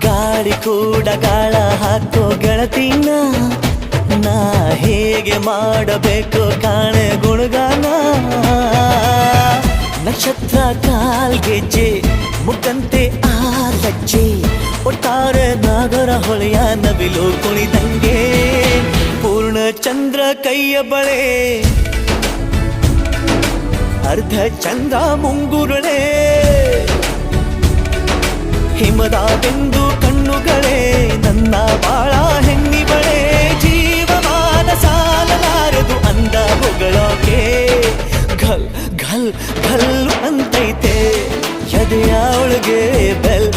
ಗಾಳಿ ಕೂಡ ಗಾಳ ಹಾಕೋ ಗೆಳತಿನ ನಾ ಹೇಗೆ ಮಾಡಬೇಕು ಕಾಣೆ ಗುಣಗಾನ ನಕ್ಷತ್ರ ಕಾಲ್ಗೆಜ್ಜೆ ಮುಖಂತೆ ಆ ಲಜ್ಜೆ ಒಟ್ಟಾರೆ ನಾಗರ ಹೊಳೆಯ ನವಿಲು ಕುಣಿದಂಗೆ ಪೂರ್ಣ ಚಂದ್ರ ಕೈಯ ಬಳೆ ಅರ್ಧ ಚಂದ್ರ ಮುಂಗುರುಳೆ ಹಿಮದ ಬಿಂದು ಕಣ್ಣುಗಳೇ ನನ್ನ ಬಾಳ ಹೆಣ್ಣಿಬಳೆ ಜೀವಮಾನ ಸಾಲಲಾರದು ಅಂದ ಹೊಗಳೋಕೆ ಘಲ್ ಘಲ್ ಘಲ್ ಅಂತೈತೆ ಎದೆಯ ಒಳಗೆ ಬೆಲ್